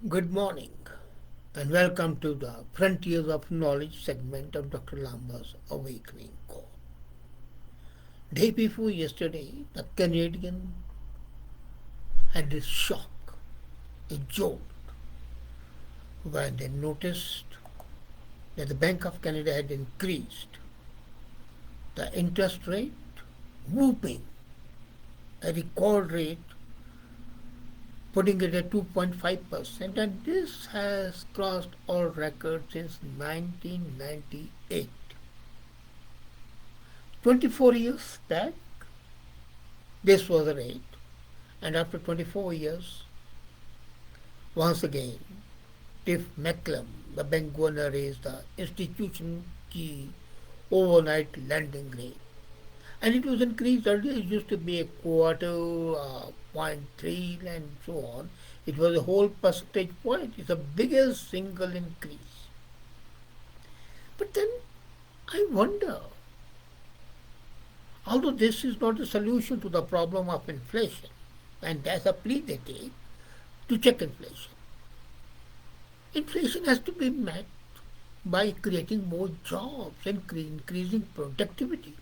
Good morning and welcome to the Frontiers of Knowledge segment of Dr. Lamba's Awakening Call. Day before yesterday, the Canadian had this shock, a jolt, when they noticed that the Bank of Canada had increased the interest rate, whooping a record rate, putting it at 2.5%, and this has crossed all records since 1998. 24 years back, this was the rate, and after 24 years, once again, Tiff Macklem, the bank governor, raised the institution key overnight lending rate. And it was increased earlier, it used to be a quarter, 0.3, and so on. It was a whole percentage point. It's the biggest single increase. But then I wonder, although this is not a solution to the problem of inflation, and that's a plea they take to check inflation. Inflation has to be met by creating more jobs and increasing productivity.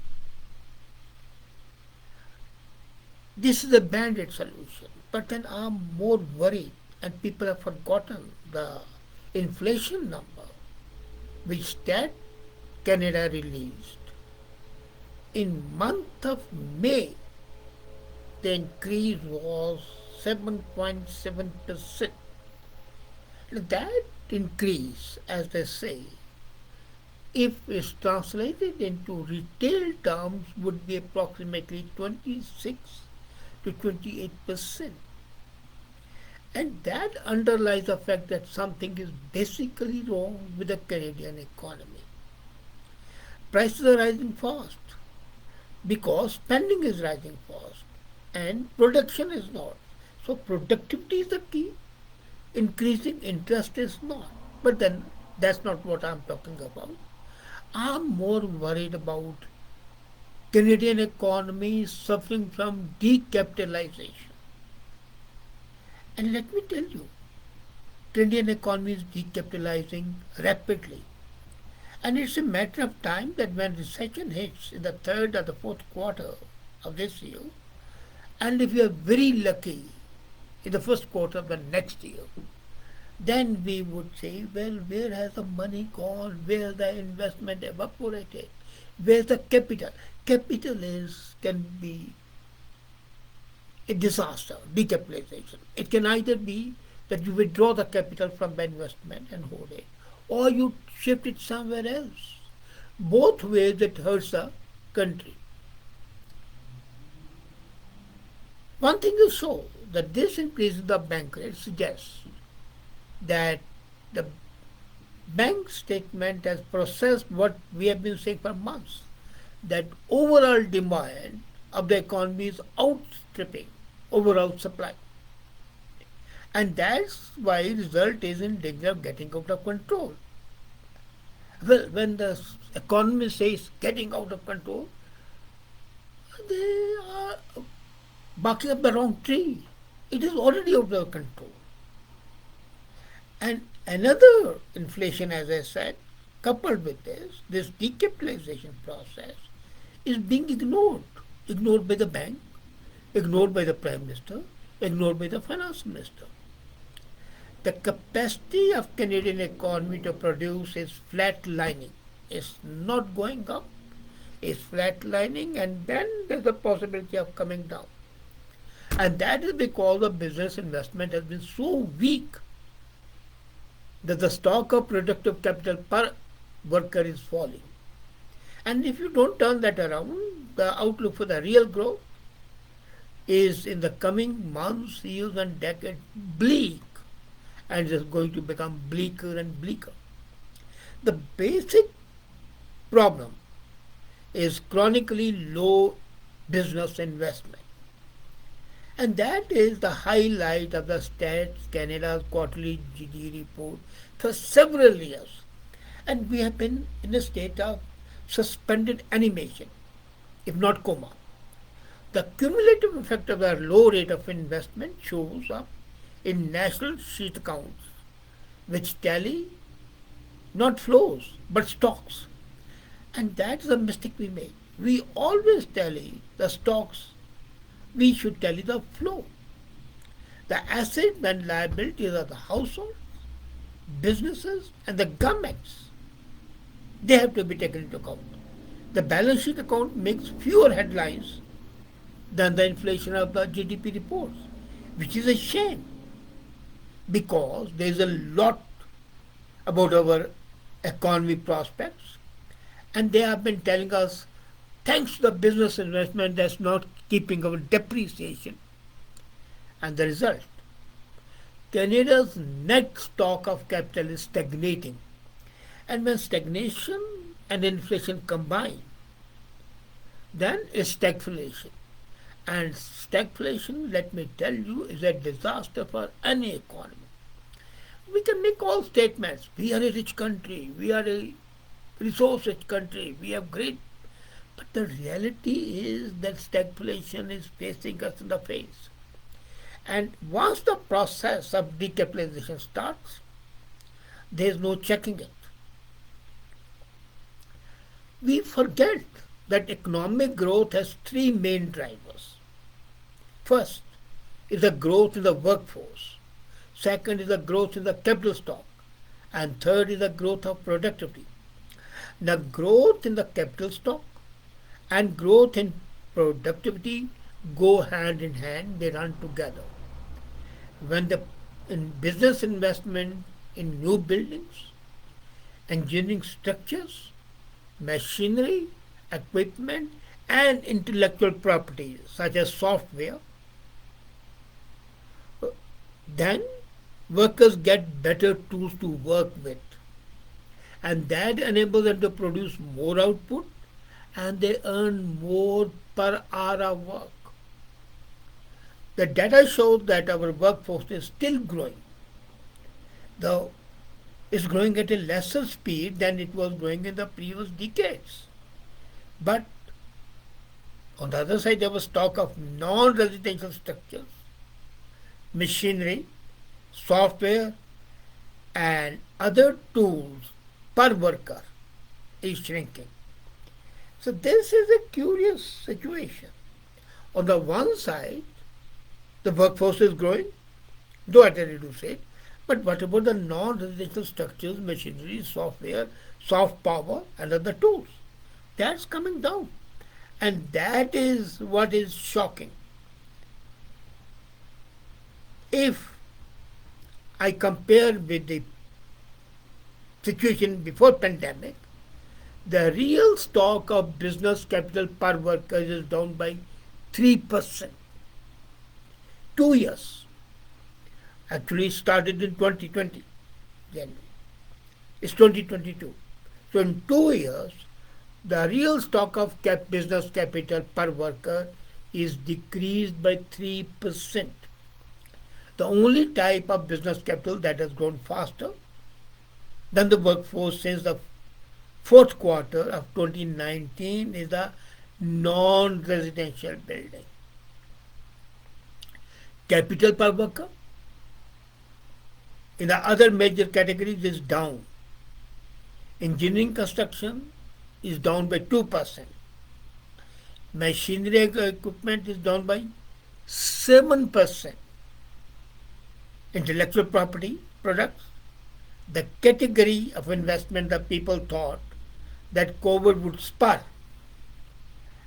This is a band-aid solution, but then I'm more worried, and people have forgotten the inflation number which Stat Canada released. In month of May, the increase was 7.7%. That increase, as they say, if it's translated into retail terms, would be approximately 26 to 28%. And that underlies the fact that something is basically wrong with the Canadian economy. Prices are rising fast because spending is rising fast and production is not. So productivity is the key. Increasing interest is not. But then that's not what I'm talking about. I'm more worried about Canadian economy suffering from decapitalization. And let me tell you, Canadian economy is decapitalizing rapidly. And it's a matter of time that when recession hits in the third or the fourth quarter of this year, and if we are very lucky in the first quarter of the next year, then we would say, well, where has the money gone? Where the investment evaporated? Where's the capital? Capital can be a disaster, decapitalization. It can either be that you withdraw the capital from the investment and hold it, or you shift it somewhere else. Both ways it hurts the country. One thing is sure that this increase in the bank rate suggests that the bank statement has processed what we have been saying for months, that overall demand of the economy is outstripping overall supply. And that's why the result is in danger of getting out of control. Well, when the economy says getting out of control, they are barking up the wrong tree. It is already out of control. And another inflation, as I said, coupled with this decapitalization process is being ignored. Ignored by the bank, ignored by the Prime Minister, ignored by the Finance Minister. The capacity of Canadian economy to produce is flatlining. It's not going up. It's flatlining, and then there's a possibility of coming down. And that is because the business investment has been so weak that the stock of productive capital per worker is falling. And if you don't turn that around, the outlook for the real growth is in the coming months, years, and decades bleak, and it is going to become bleaker and bleaker. The basic problem is chronically low business investment. And that is the highlight of the Stats Canada's quarterly GDP report for several years. And we have been in a state of suspended animation, if not coma. The cumulative effect of the low rate of investment shows up in national sheet accounts which tally not flows but stocks. And that's the mistake we make. We always tally the stocks, we should tally the flow. The asset and liabilities of the household, businesses, and the governments, they have to be taken into account. The balance sheet account makes fewer headlines than the inflation of the GDP reports, which is a shame because there is a lot about our economy prospects, and they have been telling us thanks to the business investment that's not keeping our depreciation. And the result, Canada's net stock of capital is stagnating. And when stagnation and inflation combine, then it's stagflation. And stagflation, let me tell you, is a disaster for any economy. We can make all statements. We are a rich country. We are a resource-rich country. We have great. But the reality is that stagflation is facing us in the face. And once the process of decapitalization starts, there is no checking it. We forget that economic growth has three main drivers. First is the growth in the workforce. Second is the growth in the capital stock. And third is the growth of productivity. Now, growth in the capital stock and growth in productivity go hand in hand, they run together. When the in business investment in new buildings, engineering structures, machinery, equipment, and intellectual property such as software, then workers get better tools to work with. And that enables them to produce more output and they earn more per hour of work. The data shows that our workforce is still growing, though it's growing at a lesser speed than it was growing in the previous decades. But on the other side, our stock of non-residential structures, machinery, software, and other tools per worker is shrinking. So this is a curious situation. On the one side, the workforce is growing, though at a reduced rate. But what about the non-residential structures, machinery, software, soft power, and other tools? That's coming down. And that is what is shocking. If I compare with the situation before pandemic, the real stock of business capital per worker is down by 3%. 2 years. Actually started in 2020, January. It's 2022. So in 2 years, the real stock of business capital per worker is decreased by 3%. The only type of business capital that has grown faster than the workforce since the fourth quarter of 2019 is the non-residential building. Capital per worker in the other major categories is down. Engineering construction is down by 2%. Machinery equipment is down by 7%. Intellectual property products, the category of investment that people thought that COVID would spur,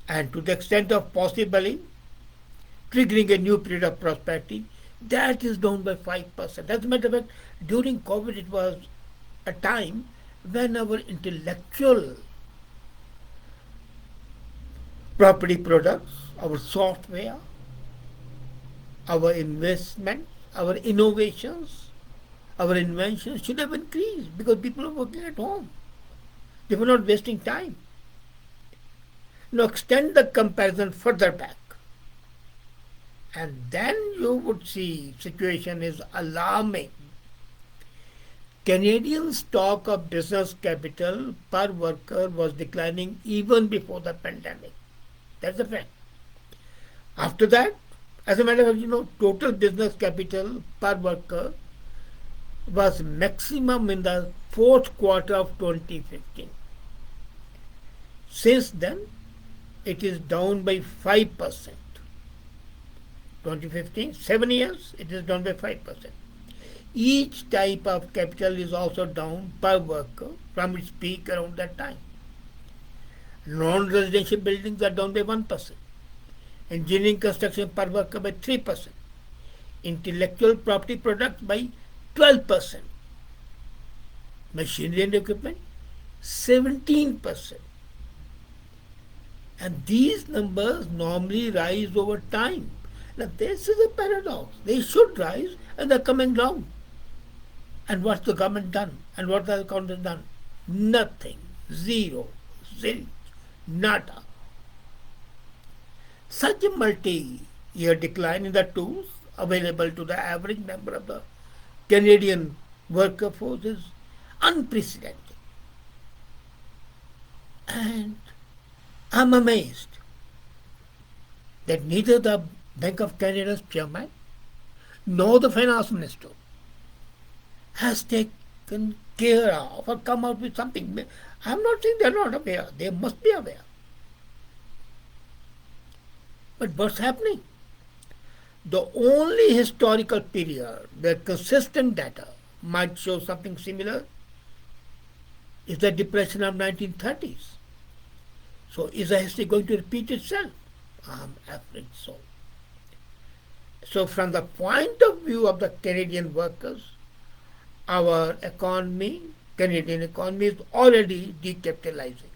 and to the extent of possibly triggering a new period of prosperity, that is down by 5%. As a matter of fact, during COVID, it was a time when our intellectual property products, our software, our investment, our innovations, our inventions should have increased because people are working at home. They were not wasting time. Now extend the comparison further back. And then you would see situation is alarming. Canadian stock of business capital per worker was declining even before the pandemic. That's a fact. After that, as a matter of fact, total business capital per worker was maximum in the fourth quarter of 2015. Since then, it is down by 5%. 2015, 7 years, it is down by 5%. Each type of capital is also down per worker from its peak around that time. Non-residential buildings are down by 1%. Engineering construction per worker by 3%. Intellectual property products by 12%. Machinery and equipment 17%. And these numbers normally rise over time. Now, this is a paradox. They should rise and they're coming down. And what's the government done? And what has the Congress done? Nothing. Zero. Zilch. Nada. Such a multi-year decline in the tools available to the average member of the Canadian worker force is unprecedented. And I'm amazed that neither the Bank of Canada's chairman nor the finance minister has taken care of or come out with something. I'm not saying they're not aware. They must be aware. But what's happening? The only historical period where consistent data might show something similar is the depression of 1930s. So is the history going to repeat itself? I'm afraid so. So from the point of view of the Canadian workers, our economy, Canadian economy, is already decapitalizing.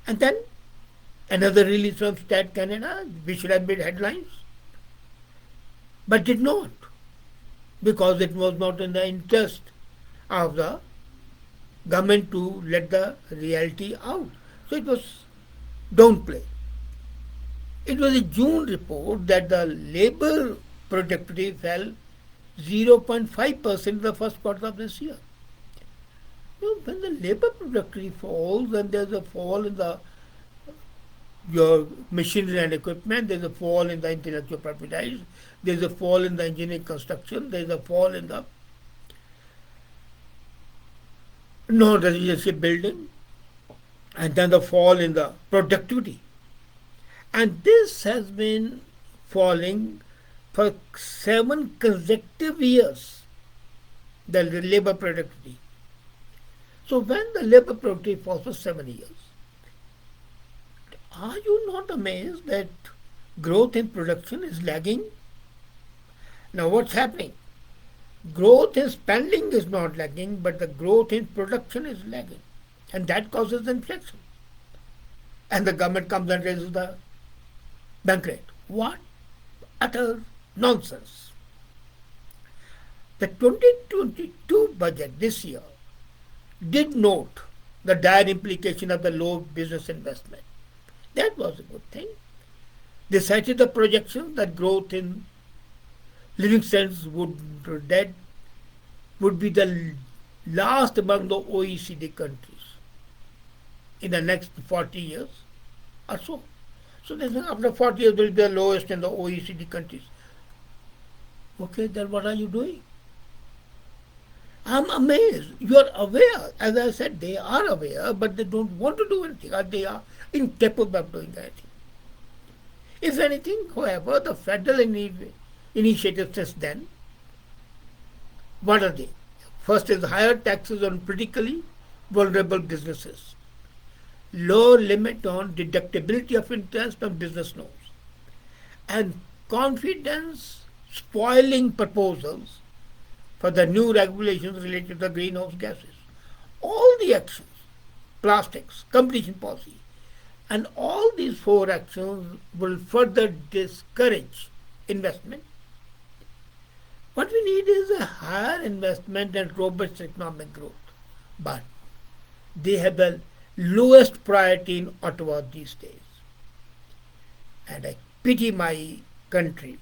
And then another release from Stat Canada, which should have made headlines, but did not, because it was not in the interest of the government to let the reality out. So it was downplayed. It was a June report that the labor productivity fell 0.5% in the first quarter of this year. When the labor productivity falls, then there's a fall in the your machinery and equipment, there's a fall in the intellectual property rights, there's a fall in the engineering construction, there's a fall in the non-residential building, and then the fall in the productivity. And this has been falling for 7 consecutive years, the labor productivity. So when the labor productivity falls for 7 years, are you not amazed that growth in production is lagging? Now what's happening? Growth in spending is not lagging, but the growth in production is lagging. And that causes inflation. And the government comes and raises the bank rate. What utter nonsense. The 2022 budget this year did note the dire implication of the low business investment. That was a good thing. They cited the projections that growth in living standards would be the last among the OECD countries in the next 40 years or so. So they think after 40 years will be the lowest in the OECD countries. Okay, then what are you doing? I'm amazed. You are aware. As I said, they are aware, but they don't want to do anything, or they are incapable of doing anything. If anything, however, the federal initiatives since then, what are they? First is higher taxes on politically vulnerable businesses, lower limit on deductibility of interest on business loans, and confidence spoiling proposals for the new regulations related to the greenhouse gases. All the actions, plastics, competition policy, and all these 4 actions will further discourage investment. What we need is a higher investment and robust economic growth. But they have the lowest priority in Ottawa these days. And I pity my country.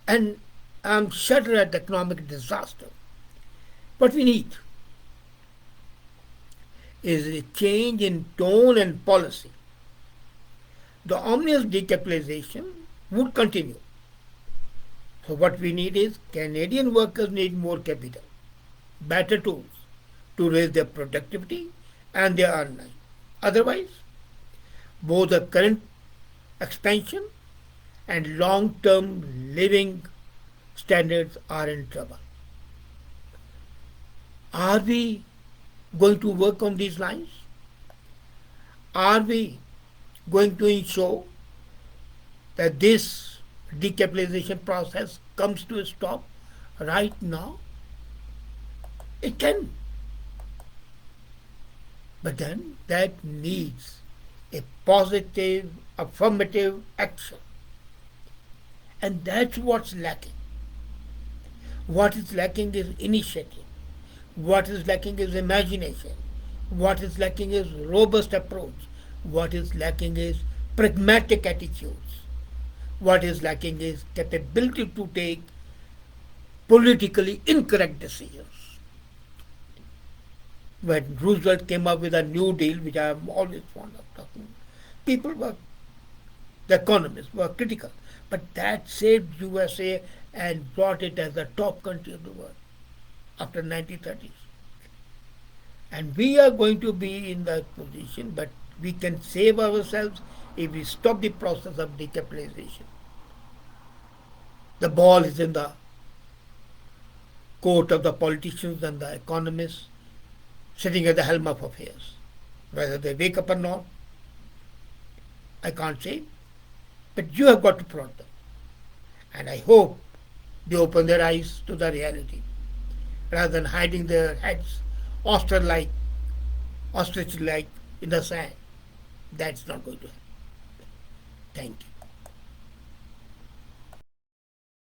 And I'm shudder at the economic disaster. What we need is a change in tone and policy. The ominous decapitalization would continue. So what we need is Canadian workers need more capital, better tools to raise their productivity and their earnings. Otherwise, both the current expansion and long-term living standards are in trouble. Are we going to work on these lines? Are we going to ensure that this decapitalization process comes to a stop right now? It can, but then that needs a positive, affirmative action. And that's what's lacking. What is lacking is initiative. What is lacking is imagination. What is lacking is robust approach. What is lacking is pragmatic attitudes. What is lacking is capability to take politically incorrect decisions. When Roosevelt came up with a New Deal, which I am always fond of talking, people were, the economists were critical. But that saved USA and brought it as the top country of the world after 1930s. And we are going to be in that position, but we can save ourselves if we stop the process of decapitalization. The ball is in the court of the politicians and the economists sitting at the helm of affairs. Whether they wake up or not, I can't say, but you have got to prod them. And I hope they open their eyes to the reality rather than hiding their heads ostrich like in the sand. That's not going to happen. Thank you.